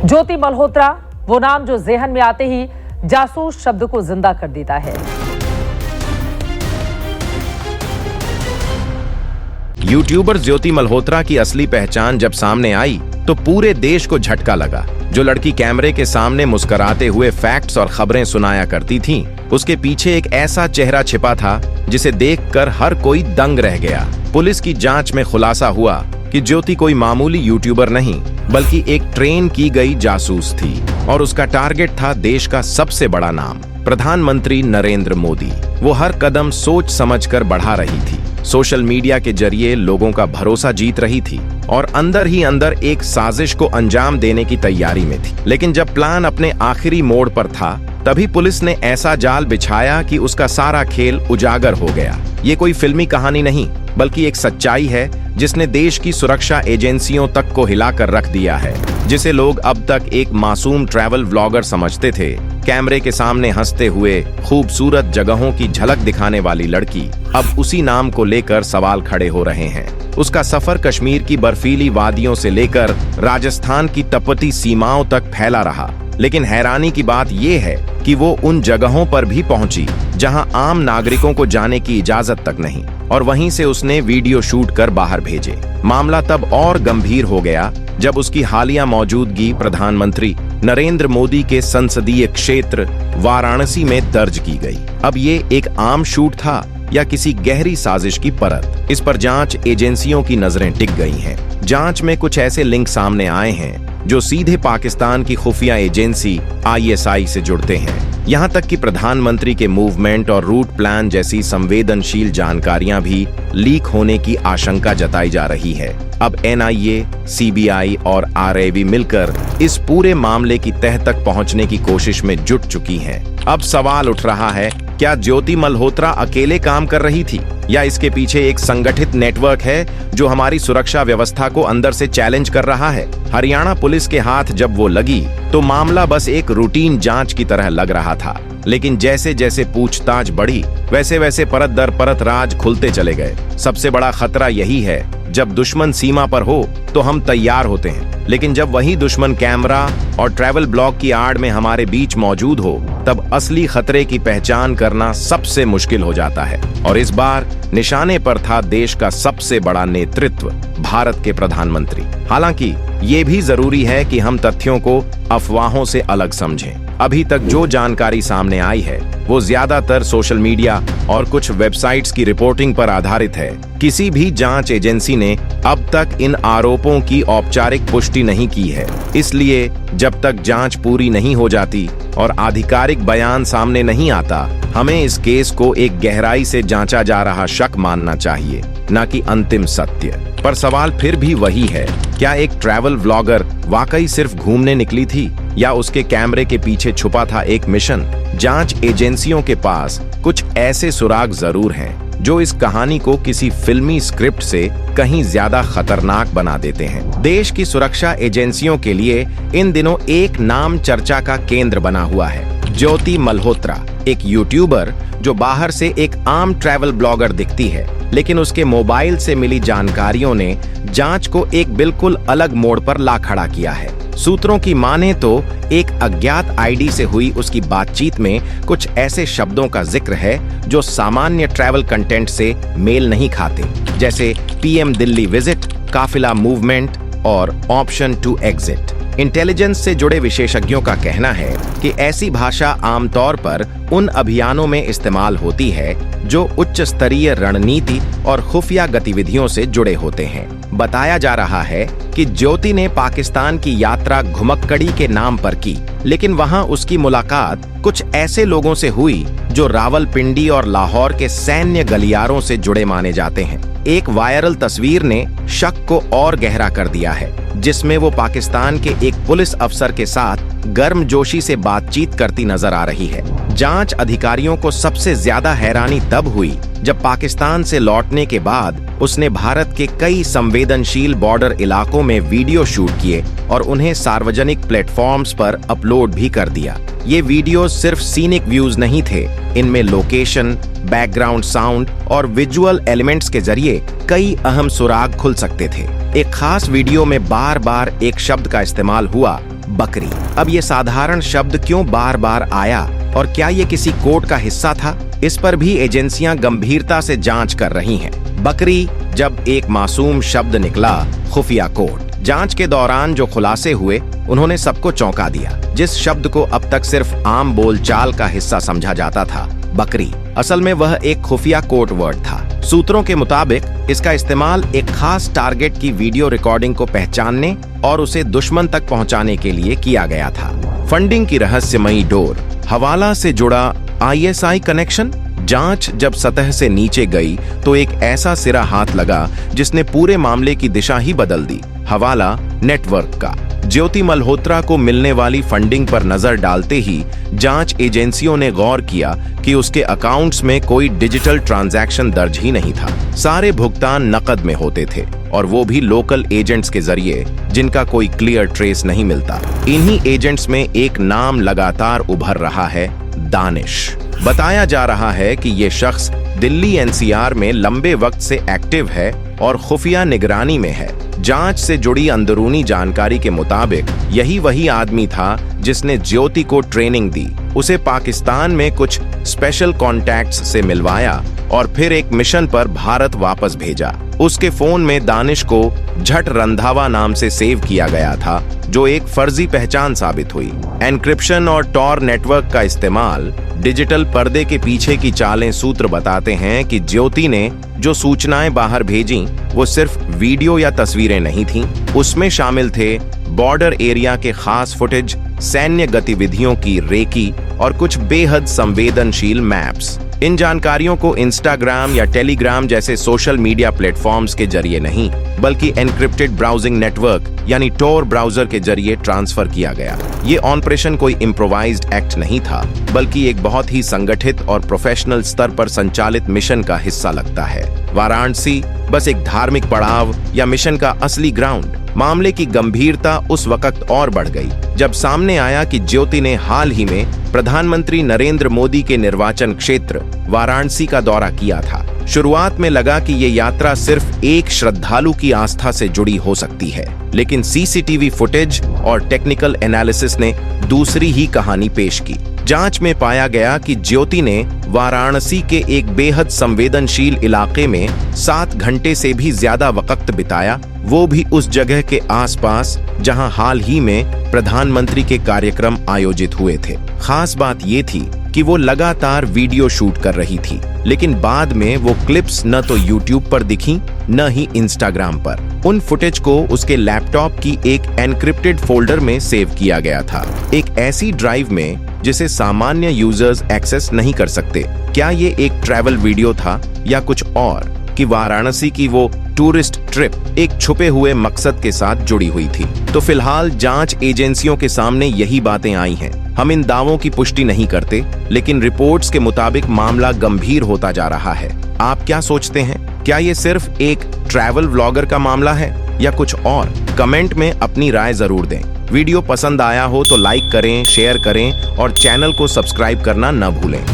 ज्योति मल्होत्रा, वो नाम जो जेहन में आते ही जासूस शब्द को जिंदा कर देता है। यूट्यूबर ज्योति मल्होत्रा की असली पहचान जब सामने आई तो पूरे देश को झटका लगा। जो लड़की कैमरे के सामने मुस्कुराते हुए फैक्ट्स और खबरें सुनाया करती थी, उसके पीछे एक ऐसा चेहरा छिपा था जिसे देखकर हर कोई दंग रह गया। पुलिस की जांच में खुलासा हुआ कि ज्योति कोई मामूली यूट्यूबर नहीं बल्कि एक ट्रेन की गई जासूस थी और उसका टारगेट था देश का सबसे बड़ा नाम, प्रधानमंत्री नरेंद्र मोदी। वो हर कदम सोच समझकर बढ़ा रही थी, सोशल मीडिया के जरिए लोगों का भरोसा जीत रही थी और अंदर ही अंदर एक साजिश को अंजाम देने की तैयारी में थी। लेकिन जब प्लान अपने आखिरी मोड़ पर था, तभी पुलिस ने ऐसा जाल बिछाया कि उसका सारा खेल उजागर हो गया। ये कोई फिल्मी कहानी नहीं बल्कि एक सच्चाई है जिसने देश की सुरक्षा एजेंसियों तक को हिलाकर रख दिया है। जिसे लोग अब तक एक मासूम ट्रैवल व्लॉगर समझते थे, कैमरे के सामने हंसते हुए खूबसूरत जगहों की झलक दिखाने वाली लड़की अब उसी नाम को लेकर सवाल खड़े हो रहे हैं। उसका सफर कश्मीर की बर्फीली वादियों से लेकर राजस्थान की तपती सीमाओं तक फैला रहा। लेकिन हैरानी की बात यह है कि वो उन जगहों पर भी पहुंची जहां आम नागरिकों को जाने की इजाजत तक नहीं, और वहीं से उसने वीडियो शूट कर बाहर भेजे। मामला तब और गंभीर हो गया जब उसकी हालिया मौजूदगी प्रधानमंत्री नरेंद्र मोदी के संसदीय क्षेत्र वाराणसी में दर्ज की गई। अब ये एक आम शूट था या किसी गहरी साजिश की परत, इस पर जांच एजेंसियों की नजरें टिक गई हैं। जांच में कुछ ऐसे लिंक सामने आए हैं जो सीधे पाकिस्तान की खुफिया एजेंसी ISI से जुड़ते हैं। यहाँ तक कि प्रधानमंत्री के मूवमेंट और रूट प्लान जैसी संवेदनशील जानकारियां भी लीक होने की आशंका जताई जा रही है। अब NIA, CBI और RIV मिलकर इस पूरे मामले की तह तक पहुंचने की कोशिश में जुट चुकी हैं। अब सवाल उठ रहा है, क्या ज्योति मल्होत्रा अकेले काम कर रही थी या इसके पीछे एक संगठित नेटवर्क है जो हमारी सुरक्षा व्यवस्था को अंदर से चैलेंज कर रहा है? हरियाणा पुलिस के हाथ जब वो लगी तो मामला बस एक रूटीन जांच की तरह लग रहा था, लेकिन जैसे जैसे पूछताछ बढ़ी वैसे वैसे परत दर परत राज खुलते चले गए। सबसे बड़ा खतरा यही है, जब दुश्मन सीमा पर हो तो हम तैयार होते हैं, लेकिन जब वही दुश्मन कैमरा और ट्रैवल ब्लॉग की आड़ में हमारे बीच मौजूद हो तब असली खतरे की पहचान करना सबसे मुश्किल हो जाता है। और इस बार निशाने पर था देश का सबसे बड़ा नेतृत्व, भारत के प्रधानमंत्री। हालांकि ये भी जरूरी है कि हम तथ्यों को अफवाहों से अलग समझें। अभी तक जो जानकारी सामने आई है वो ज्यादातर सोशल मीडिया और कुछ वेबसाइट्स की रिपोर्टिंग पर आधारित है। किसी भी जांच एजेंसी ने अब तक इन आरोपों की औपचारिक पुष्टि नहीं की है। इसलिए जब तक जांच पूरी नहीं हो जाती और आधिकारिक बयान सामने नहीं आता, हमें इस केस को एक गहराई से जांचा जा रहा शक मानना चाहिए, न कि अंतिम सत्य। पर सवाल फिर भी वही है, क्या एक ट्रैवल व्लॉगर वाकई सिर्फ घूमने निकली थी या उसके कैमरे के पीछे छुपा था एक मिशन? जांच एजेंसियों के पास कुछ ऐसे सुराग जरूर हैं जो इस कहानी को किसी फिल्मी स्क्रिप्ट से कहीं ज्यादा खतरनाक बना देते हैं। देश की सुरक्षा एजेंसियों के लिए इन दिनों एक नाम चर्चा का केंद्र बना हुआ है, ज्योति मल्होत्रा। एक यूट्यूबर जो बाहर से एक आम ट्रैवल ब्लॉगर दिखती है, लेकिन उसके मोबाइल से मिली जानकारियों ने जांच को एक बिल्कुल अलग मोड़ पर ला खड़ा किया है। सूत्रों की माने तो एक अज्ञात ID से हुई उसकी बातचीत में कुछ ऐसे शब्दों का जिक्र है जो सामान्य ट्रैवल कंटेंट से मेल नहीं खाते, जैसे PM दिल्ली विजिट, काफिला मूवमेंट और ऑप्शन टू एग्जिट। इंटेलिजेंस से जुड़े विशेषज्ञों का कहना है कि ऐसी भाषा आमतौर पर उन अभियानों में इस्तेमाल होती है जो उच्च स्तरीय रणनीति और खुफिया गतिविधियों से जुड़े होते हैं। बताया जा रहा है कि ज्योति ने पाकिस्तान की यात्रा घुमक्कड़ी के नाम पर की, लेकिन वहां उसकी मुलाकात कुछ ऐसे लोगों से हुई जो रावलपिंडी और लाहौर के सैन्य गलियारों से जुड़े माने जाते हैं। एक वायरल तस्वीर ने शक को और गहरा कर दिया है, जिसमें वो पाकिस्तान के एक पुलिस अफसर के साथ गर्मजोशी से बातचीत करती नजर आ रही है। जांच अधिकारियों को सबसे ज्यादा हैरानी तब हुई जब पाकिस्तान से लौटने के बाद उसने भारत के कई संवेदनशील बॉर्डर इलाकों में वीडियो शूट किए और उन्हें सार्वजनिक प्लेटफॉर्म्स पर अपलोड भी कर दिया। ये वीडियो सिर्फ सीनिक व्यूज नहीं थे, इनमें लोकेशन, बैकग्राउंड साउंड और विजुअल एलिमेंट्स के जरिए कई अहम सुराग खुल सकते थे। एक खास वीडियो में बार बार एक शब्द का इस्तेमाल हुआ, बकरी। अब ये साधारण शब्द क्यों बार बार आया और क्या ये किसी कोड का हिस्सा था, इस पर भी एजेंसियां गंभीरता से जांच कर रही हैं। बकरी जब एक मासूम शब्द निकला, खुफिया कोड। जांच के दौरान जो खुलासे हुए उन्होंने सबको चौंका दिया। जिस शब्द को अब तक सिर्फ आम बोलचाल का हिस्सा समझा जाता था, बकरी, असल में वह एक खुफिया कोड वर्ड था। सूत्रों के मुताबिक इसका इस्तेमाल एक खास टारगेट की वीडियो रिकॉर्डिंग को पहचानने और उसे दुश्मन तक पहुंचाने के लिए किया गया था। फंडिंग की रहस्यमयी डोर, हवाला से जुड़ा ISI कनेक्शन। जांच जब सतह से नीचे गई तो एक ऐसा सिरा हाथ लगा जिसने पूरे मामले की दिशा ही बदल दी। हवाला नेटवर्क का। ज्योति मल्होत्रा को मिलने वाली फंडिंग पर नजर डालते ही जांच एजेंसियों ने गौर किया कि उसके अकाउंट्स में कोई डिजिटल ट्रांजैक्शन दर्ज ही नहीं था। सारे भुगतान नकद में होते थे और वो भी लोकल एजेंट्स के जरिए, जिनका कोई क्लियर ट्रेस नहीं मिलता। इन्हीं एजेंट्स में एक नाम लगातार उभर रहा है, दानिश। बताया जा रहा है कि ये शख्स दिल्ली NCR में लंबे वक्त से एक्टिव है और खुफिया निगरानी में है। जांच से जुड़ी अंदरूनी जानकारी के मुताबिक यही वही आदमी था जिसने ज्योति को ट्रेनिंग दी, उसे पाकिस्तान में कुछ स्पेशल कॉन्टैक्ट्स से मिलवाया और फिर एक मिशन पर भारत वापस भेजा। उसके फोन में दानिश को झट रंधावा नाम से सेव किया गया था, जो एक फर्जी पहचान साबित हुई। एन्क्रिप्शन और टॉर नेटवर्क का इस्तेमाल, डिजिटल पर्दे के पीछे की चालें सूत्र बताते हैं कि ज्योति ने जो सूचनाएं बाहर भेजी वो सिर्फ वीडियो या तस्वीरें नहीं थीं, उसमें शामिल थे बॉर्डर एरिया के खास फुटेज, सैन्य गतिविधियों की रेकी और कुछ बेहद संवेदनशील मैप्स। इन जानकारियों को इंस्टाग्राम या टेलीग्राम जैसे सोशल मीडिया प्लेटफॉर्म्स के जरिए नहीं, बल्कि एनक्रिप्टेड ब्राउजिंग नेटवर्क यानी टॉर ब्राउजर के जरिए ट्रांसफर किया गया। ये ऑपरेशन कोई इम्प्रोवाइज्ड एक्ट नहीं था, बल्कि एक बहुत ही संगठित और प्रोफेशनल स्तर पर संचालित मिशन का हिस्सा लगता है। वाराणसी बस एक धार्मिक पड़ाव या मिशन का असली ग्राउंड। मामले की गंभीरता उस वक्त और बढ़ गई जब सामने आया कि ज्योति ने हाल ही में प्रधानमंत्री नरेंद्र मोदी के निर्वाचन क्षेत्र वाराणसी का दौरा किया था। शुरुआत में लगा कि ये यात्रा सिर्फ एक श्रद्धालु की आस्था से जुड़ी हो सकती है, लेकिन CCTV फुटेज और टेक्निकल एनालिसिस ने दूसरी ही कहानी पेश की। जांच में पाया गया कि ज्योति ने वाराणसी के एक बेहद संवेदनशील इलाके में 7 घंटे से भी ज्यादा वक्त बिताया, वो भी उस जगह के आसपास जहां हाल ही में प्रधानमंत्री के कार्यक्रम आयोजित हुए थे। खास बात ये थी कि वो लगातार वीडियो शूट कर रही थी, लेकिन बाद में वो क्लिप्स न तो YouTube पर दिखी न ही Instagram पर। उन फुटेज को उसके लैपटॉप की एक एनक्रिप्टेड फोल्डर में सेव किया गया था, एक ऐसी ड्राइव में जिसे सामान्य यूजर्स एक्सेस नहीं कर सकते। क्या ये एक ट्रैवल वीडियो था या कुछ और, कि वाराणसी की वो टूरिस्ट ट्रिप एक छुपे हुए मकसद के साथ जुड़ी हुई थी? तो फिलहाल जांच एजेंसियों के सामने यही बातें आई हैं। हम इन दावों की पुष्टि नहीं करते, लेकिन रिपोर्ट्स के मुताबिक मामला गंभीर होता जा रहा है। आप क्या सोचते हैं? क्या ये सिर्फ एक ट्रैवल व्लॉगर का मामला है या कुछ और? कमेंट में अपनी राय जरूर दें। वीडियो पसंद आया हो तो लाइक करें, शेयर करें और चैनल को सब्सक्राइब करना न भूलें।